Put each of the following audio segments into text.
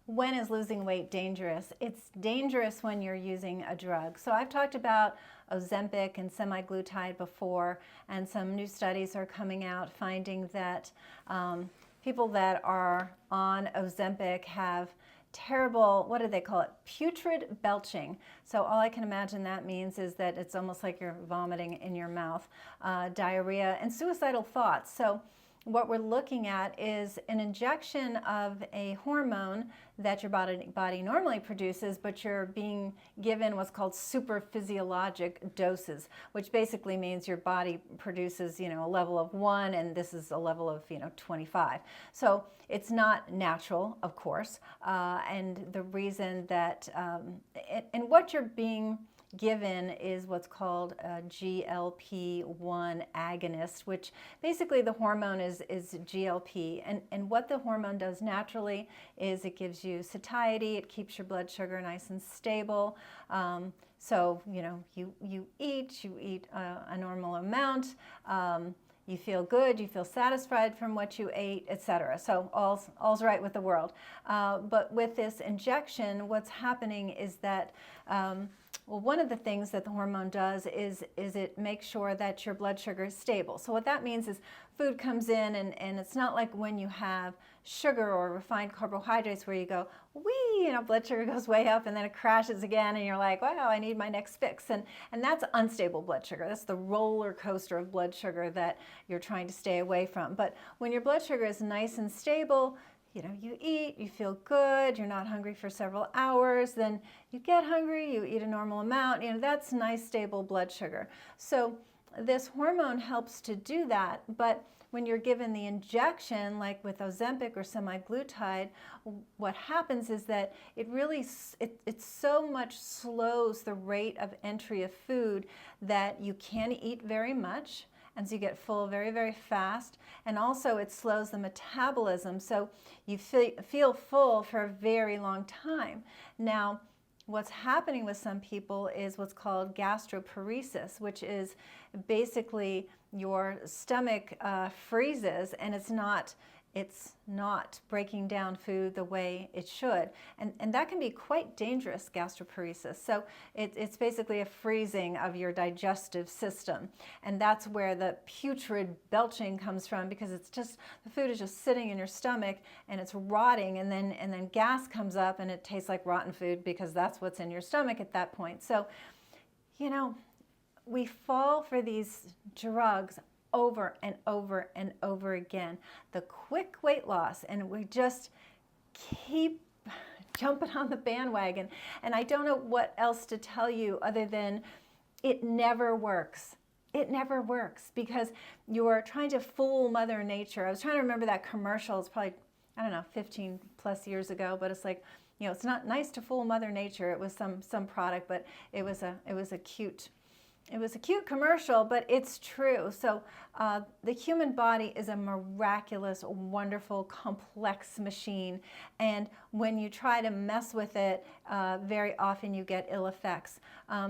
When is losing weight dangerous? It's dangerous when you're using a drug. So I've talked about Ozempic and semi-glutide before, and some new studies are coming out finding that people that are on Ozempic have terrible, what do they call it? Putrid belching. So all I can imagine that means is that it's almost like you're vomiting in your mouth, diarrhea, and suicidal thoughts. So what we're looking at is an injection of a hormone that your body normally produces, but you're being given what's called super physiologic doses, which basically means your body produces, a level of 1, and this is a level of, 25. So it's not natural, of course, and the reason that, and what you're being given is what's called a GLP-1 agonist, which basically the hormone is GLP. And what the hormone does naturally is it gives you satiety, it keeps your blood sugar nice and stable. So, you eat a normal amount. You feel good, you feel satisfied from what you ate, etc. So all's right with the world. But with this injection, what's happening is that well, one of the things that the hormone does is it makes sure that your blood sugar is stable. So what that means is food comes in, and it's not like when you have sugar or refined carbohydrates where you go, whee, blood sugar goes way up and then it crashes again and you're like, wow, I need my next fix. And that's unstable blood sugar. That's the roller coaster of blood sugar that you're trying to stay away from. But when your blood sugar is nice and stable, you eat, you feel good, you're not hungry for several hours, then you get hungry, you eat a normal amount, that's nice, stable blood sugar. So this hormone helps to do that, but when you're given the injection, like with Ozempic or semi-glutide, what happens is that it really, it so much slows the rate of entry of food that you can't eat very much, and so you get full very, very fast. And also it slows the metabolism, so you feel full for a very long time. Now, what's happening with some people is what's called gastroparesis, which is basically your stomach freezes, and it's not breaking down food the way it should. And that can be quite dangerous, gastroparesis. So it's basically a freezing of your digestive system. And that's where the putrid belching comes from, because it's just, the food is just sitting in your stomach and it's rotting, and then gas comes up and it tastes like rotten food because that's what's in your stomach at that point. So, we fall for these drugs over and over and over again. The quick weight loss, and we just keep jumping on the bandwagon. And I don't know what else to tell you other than it never works. It never works because you're trying to fool Mother Nature. I was trying to remember that commercial. It's probably, 15 plus years ago, but it's like, it's not nice to fool Mother Nature. It was some product, but it was a cute commercial, but it's true. So the human body is a miraculous, wonderful, complex machine. And when you try to mess with it, very often you get ill effects.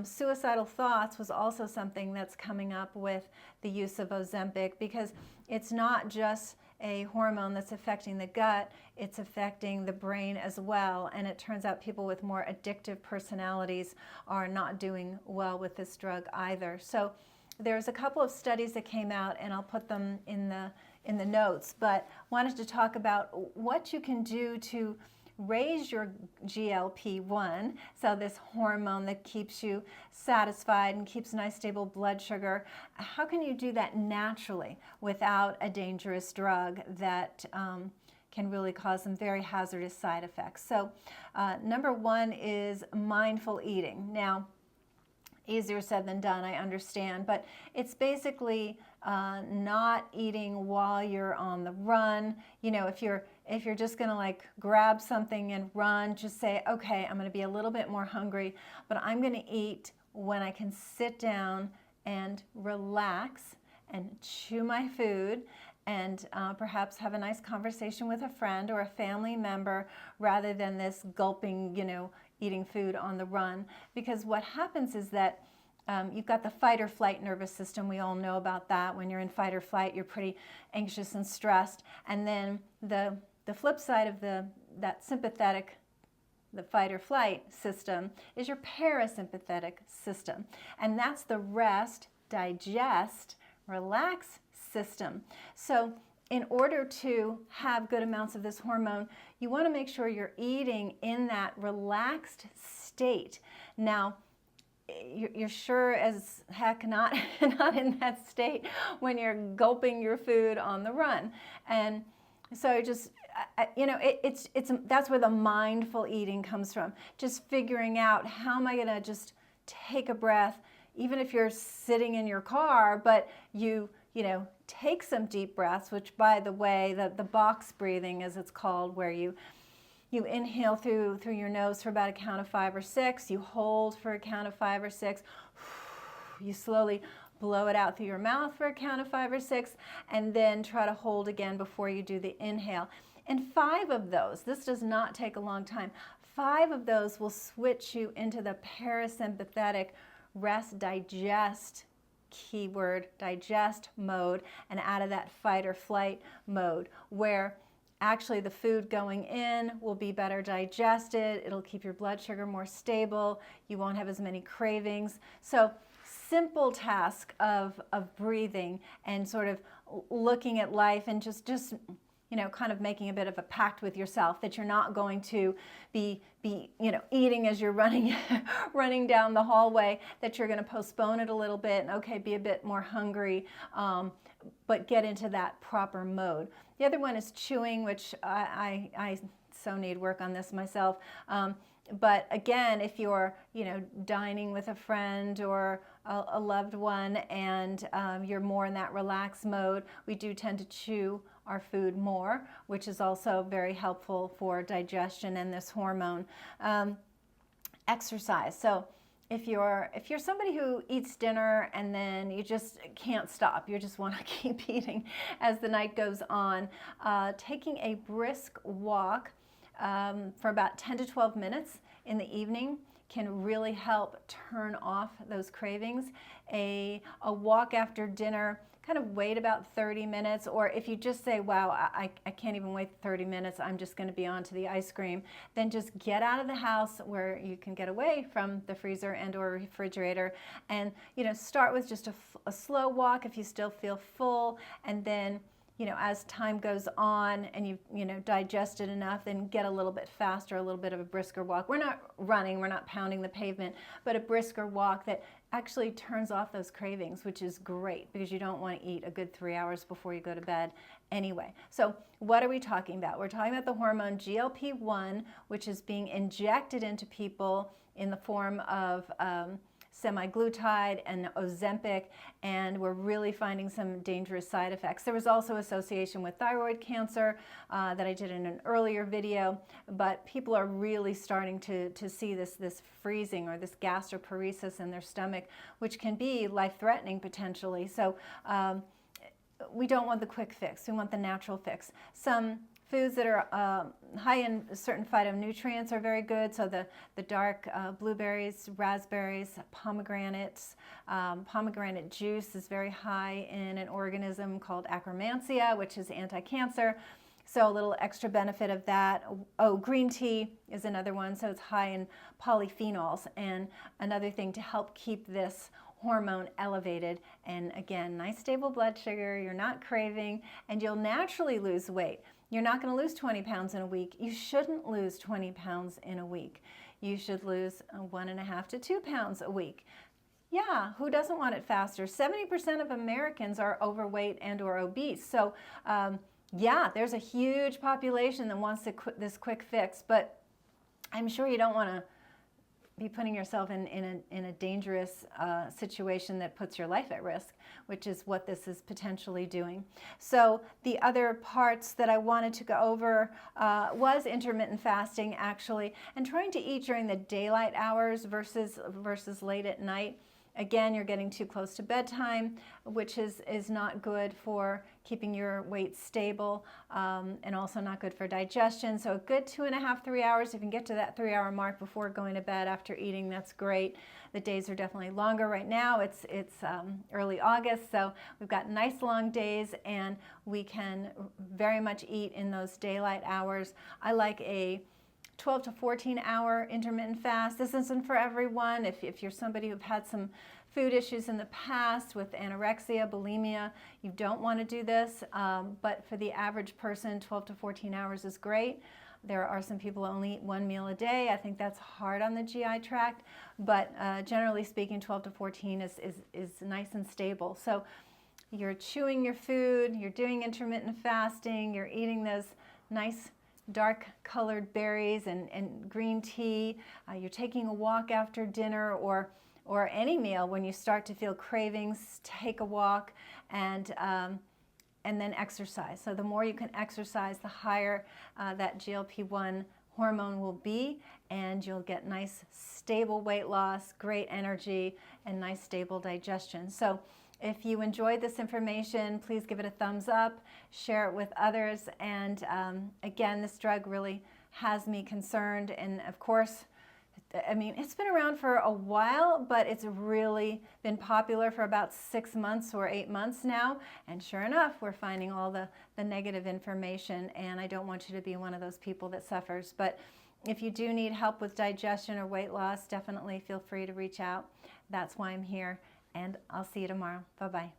Suicidal thoughts was also something that's coming up with the use of Ozempic, because it's not just a hormone that's affecting the gut, it's affecting the brain as well. And it turns out people with more addictive personalities are not doing well with this drug either. So there's a couple of studies that came out, and I'll put them in the notes, but wanted to talk about what you can do to raise your GLP-1, so this hormone that keeps you satisfied and keeps nice stable blood sugar. How can you do that naturally without a dangerous drug that can really cause some very hazardous side effects? So number one is mindful eating. Now, easier said than done, I understand, but it's basically not eating while you're on the run. If you're just gonna like grab something and run, just say, okay, I'm gonna be a little bit more hungry, but I'm gonna eat when I can sit down and relax and chew my food, and perhaps have a nice conversation with a friend or a family member, rather than this gulping, eating food on the run. Because what happens is that you've got the fight or flight nervous system. We all know about that. When you're in fight or flight, you're pretty anxious and stressed. And then the flip side of that sympathetic the fight or flight system, is your parasympathetic system. And that's the rest, digest, relax system. So in order to have good amounts of this hormone, you want to make sure you're eating in that relaxed state. Now, you're sure as heck not in that state when you're gulping your food on the run. And so just, that's where the mindful eating comes from. Just figuring out, how am I going to just take a breath, even if you're sitting in your car, but you take some deep breaths, which, by the way, the box breathing, as it's called, where you inhale through your nose for about a count of 5 or 6, you hold for a count of 5 or 6, you slowly blow it out through your mouth for a count of 5 or 6, and then try to hold again before you do the inhale. And 5 of those, this does not take a long time, 5 of those will switch you into the parasympathetic rest, digest, keyword, digest mode, and out of that fight or flight mode, where actually the food going in will be better digested, it'll keep your blood sugar more stable, you won't have as many cravings. So simple task of breathing and sort of looking at life and just kind of making a bit of a pact with yourself that you're not going to be eating as you're running down the hallway, that you're going to postpone it a little bit and, okay, be a bit more hungry, but get into that proper mode. The other one is chewing, which I so need work on this myself. But again, if you're dining with a friend or a loved one and you're more in that relaxed mode, we do tend to chew our food more, which is also very helpful for digestion and this hormone. Exercise. So if you're somebody who eats dinner and then you just can't stop, you just want to keep eating as the night goes on, taking a brisk walk for about 10 to 12 minutes in the evening can really help turn off those cravings. A walk after dinner, kind of wait about 30 minutes, or if you just say, wow, I can't even wait 30 minutes, I'm just going to be on to the ice cream, then just get out of the house where you can get away from the freezer and or refrigerator, and start with just a slow walk if you still feel full, and then as time goes on and you've digested enough, then get a little bit faster, a little bit of a brisker walk. We're not running, we're not pounding the pavement, but a brisker walk that actually turns off those cravings, which is great because you don't want to eat a good 3 hours before you go to bed anyway. So what are we talking about? We're talking about the hormone GLP-1, which is being injected into people in the form of semi-glutide and Ozempic, and we're really finding some dangerous side effects. There was also association with thyroid cancer that I did in an earlier video, but people are really starting to see this freezing or this gastroparesis in their stomach, which can be life-threatening potentially. So we don't want the quick fix, we want the natural fix. Some foods that are high in certain phytonutrients are very good. So the dark blueberries, raspberries, pomegranates. Pomegranate juice is very high in an organism called Akkermansia, which is anti-cancer. So a little extra benefit of that. Oh, green tea is another one. So it's high in polyphenols, and another thing to help keep this hormone elevated. And again, nice stable blood sugar, you're not craving, and you'll naturally lose weight. You're not going to lose 20 pounds in a week. You shouldn't lose 20 pounds in a week. You should lose 1.5 to 2 pounds a week. Yeah, who doesn't want it faster? 70% of Americans are overweight and or obese. So yeah, there's a huge population that wants this quick fix, but I'm sure you don't want to be putting yourself in a dangerous situation that puts your life at risk, which is what this is potentially doing. So the other parts that I wanted to go over was intermittent fasting, actually, and trying to eat during the daylight hours versus late at night. Again, you're getting too close to bedtime, which is not good for keeping your weight stable, and also not good for digestion. So a good 2.5, 3 hours. If you can get to that 3-hour mark before going to bed after eating, that's great. The days are definitely longer right now. It's early August, so we've got nice long days, and we can very much eat in those daylight hours. I like a 12 to 14 hour intermittent fast. This isn't for everyone. If you're somebody who've had some food issues in the past with anorexia, bulimia, you don't want to do this. But for the average person, 12 to 14 hours is great. There are some people who only eat one meal a day. I think that's hard on the GI tract, but generally speaking, 12 to 14 is nice and stable. So you're chewing your food, you're doing intermittent fasting, you're eating those nice dark colored berries and green tea, you're taking a walk after dinner or any meal. When you start to feel cravings, take a walk, and then exercise. So the more you can exercise, the higher that GLP-1 hormone will be, and you'll get nice stable weight loss, great energy, and nice stable digestion. So if you enjoyed this information, please give it a thumbs up, share it with others, and again, this drug really has me concerned. And of course, I mean, it's been around for a while, but it's really been popular for about 6 months or 8 months now. And sure enough, we're finding all the negative information, and I don't want you to be one of those people that suffers. But if you do need help with digestion or weight loss, definitely feel free to reach out. That's why I'm here, and I'll see you tomorrow. Bye-bye.